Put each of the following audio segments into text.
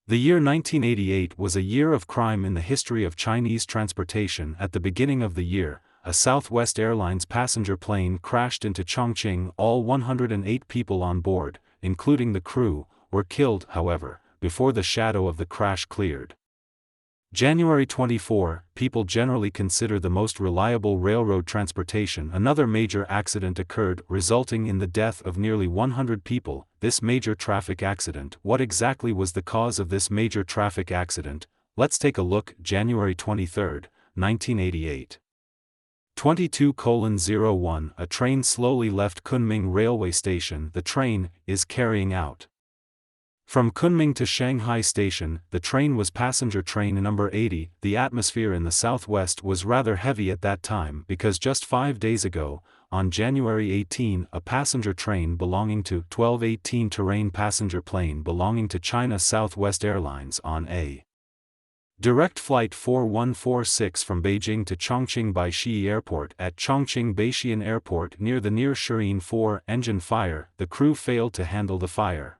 The year 1988 was a year of crime in the history of Chinese transportation. At the beginning of the year, a Southwest Airlines passenger plane crashed into Chongqing. All 108 people on board, including the crew, were killed, however, before the shadow of the crash cleared. January 24, people generally consider the most reliable railroad transportation. Another major accident occurred, resulting in the death of nearly 100 people. This major traffic accident. What exactly was the cause of this major traffic accident? Let's take a look. January 23, 1988. 22:01 A train slowly left Kunming Railway Station. The train is carrying out from Kunming to Shanghai Station. The train was passenger train number 80. The atmosphere in the southwest was rather heavy at that time because just 5 days ago, on January 18, a passenger train belonging to 1218 terrain passenger plane belonging to China Southwest Airlines on a direct flight 4146 from Beijing to Chongqing Baixi Airport at Chongqing Baishian Airport near Shirin 4 engine fire. The crew failed to handle the fire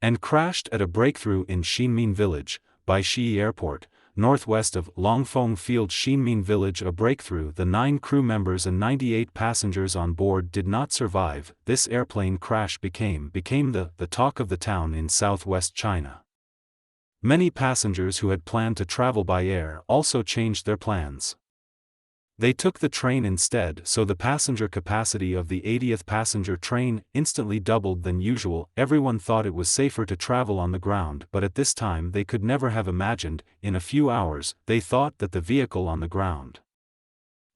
and crashed at a breakthrough in Xinmin Village, Baixi Airport, northwest of Longfeng Field. Xinmin Village. A breakthrough. The 9 crew members and 98 passengers on board did not survive. This airplane crash became the talk of the town in southwest China. Many passengers who had planned to travel by air also changed their plans. They took the train instead, so the passenger capacity of the 80th passenger train instantly doubled than usual. Everyone thought it was safer to travel on the ground, but at this time they could never have imagined, in a few hours, they thought that the vehicle on the ground,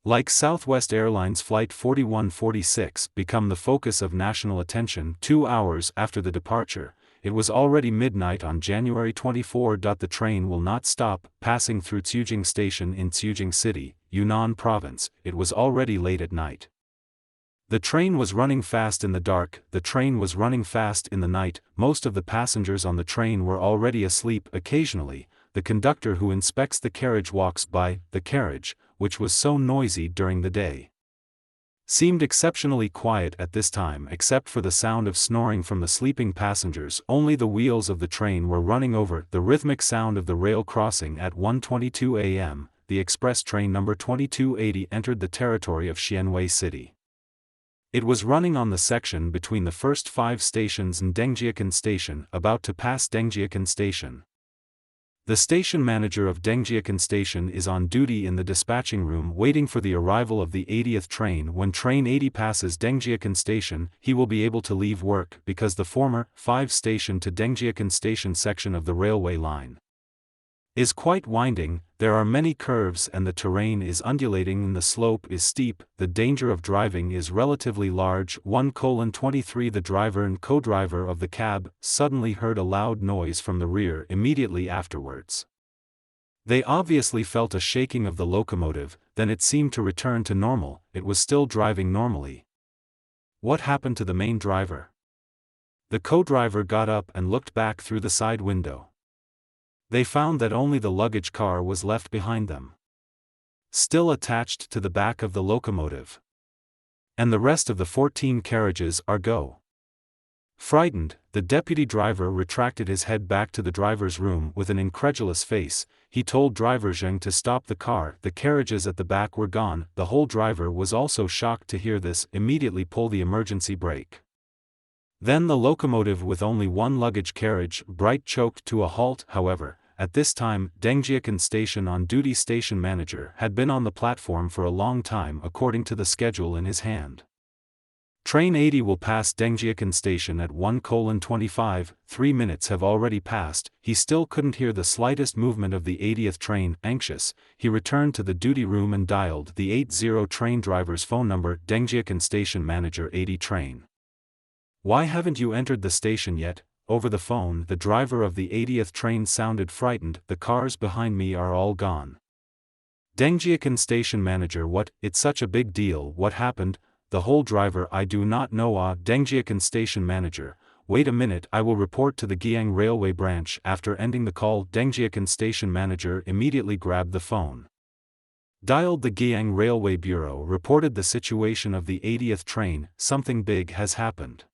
like Southwest Airlines Flight 4146, become the focus of national attention. 2 hours after the departure, it was already midnight on January 24. The train will not stop, passing through Chongqing Station in Chongqing City, Yunnan Province. It was already late at night. The train was running fast in the dark. The train was running fast in the night. Most of the passengers on the train were already asleep. Occasionally, the conductor who inspects the carriage walks by. The carriage, which was so noisy during the day, seemed exceptionally quiet at this time except for the sound of snoring from the sleeping passengers. Only the wheels of the train were running over. The rhythmic sound of the rail crossing at 1:22 a.m., the express train number 2280 entered the territory of Xianwei City. It was running on the section between the first 5 stations and Dengjiakan Station, about to pass Dengjiakan Station. The station manager of Dengjiakan Station is on duty in the dispatching room waiting for the arrival of the 80th train. When train 80 passes Dengjiakan Station, he will be able to leave work because the former 5 station to Dengjiakan Station section of the railway line is quite winding. There are many curves and the terrain is undulating and the slope is steep. The danger of driving is relatively large. 1:23 The driver and co-driver of the cab suddenly heard a loud noise from the rear immediately afterwards. They obviously felt a shaking of the locomotive, then it seemed to return to normal. It was still driving normally. What happened to the main driver? The co-driver got up and looked back through the side window. They found that only the luggage car was left behind them, still attached to the back of the locomotive, and the rest of the 14 carriages are go. Frightened, the deputy driver retracted his head back to the driver's room with an incredulous face. He told driver Zheng to stop the car. The carriages at the back were gone. The whole driver was also shocked to hear this. Immediately pull the emergency brake. Then the locomotive with only 1 luggage carriage bright choked to a halt. However, at this time, Dengjiakan Station on-duty station manager had been on the platform for a long time according to the schedule in his hand. Train 80 will pass Dengjiakan Station at 1:25. 3 minutes have already passed. He still couldn't hear the slightest movement of the 80th train. Anxious, he returned to the duty room and dialed the 80 train driver's phone number. Dengjiakan Station manager 80 train. Why haven't you entered the station yet? Over the phone, the driver of the 80th train sounded frightened. The cars behind me are all gone. Dengjiakan Station manager: what? It's such a big deal. What happened? The whole driver: I do not know. Dengjiakan Station manager: wait a minute, I will report to the Guiyang Railway branch. After ending the call, Dengjiakan Station manager immediately grabbed the phone, dialed the Guiyang Railway Bureau, reported the situation of the 80th train. Something big has happened.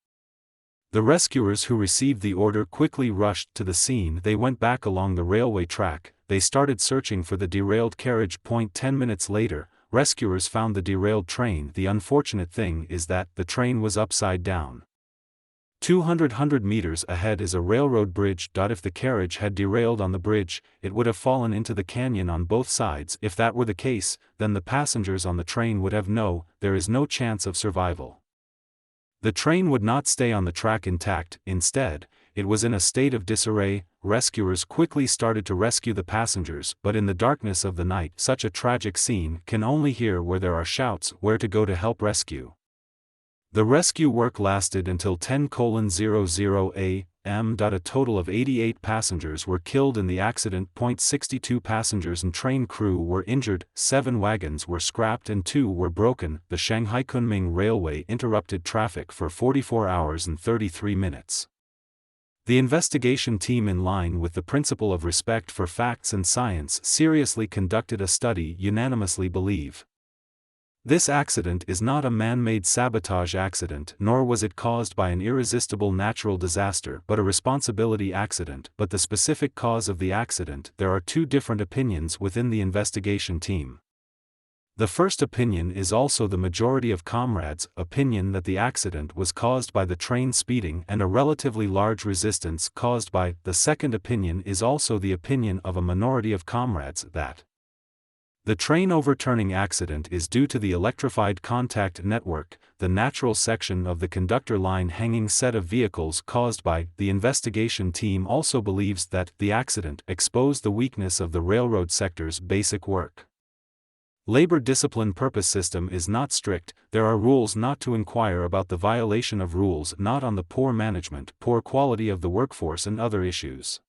The rescuers who received the order quickly rushed to the scene. They went back along the railway track. They started searching for the derailed carriage. 10 minutes later, rescuers found the derailed train. The unfortunate thing is that the train was upside down. 200 meters ahead is a railroad bridge. If the carriage had derailed on the bridge, it would have fallen into the canyon on both sides. If that were the case, then the passengers on the train would have there is no chance of survival. The train would not stay on the track intact. Instead, it was in a state of disarray. Rescuers quickly started to rescue the passengers, but in the darkness of the night, such a tragic scene can only hear where there are shouts where to go to help rescue. The rescue work lasted until 10:00 a.m. A total of 88 passengers were killed in the accident. 62 passengers and train crew were injured, 7 wagons were scrapped and 2 were broken. The Shanghai-Kunming Railway interrupted traffic for 44 hours and 33 minutes. The investigation team, in line with the principle of respect for facts and science, seriously conducted a study. Unanimously believe this accident is not a man-made sabotage accident, nor was it caused by an irresistible natural disaster, but a responsibility accident. But the specific cause of the accident, there are 2 different opinions within the investigation team. The first opinion is also the majority of comrades' opinion, that the accident was caused by the train speeding and a relatively large resistance caused by. The second opinion is also the opinion of a minority of comrades, that the train overturning accident is due to the electrified contact network, the natural section of the conductor line hanging set of vehicles caused by. The investigation team also believes that the accident exposed the weakness of the railroad sector's basic work. Labor discipline purpose system is not strict. There are rules not to inquire about the violation of rules, not on the poor management, poor quality of the workforce and other issues.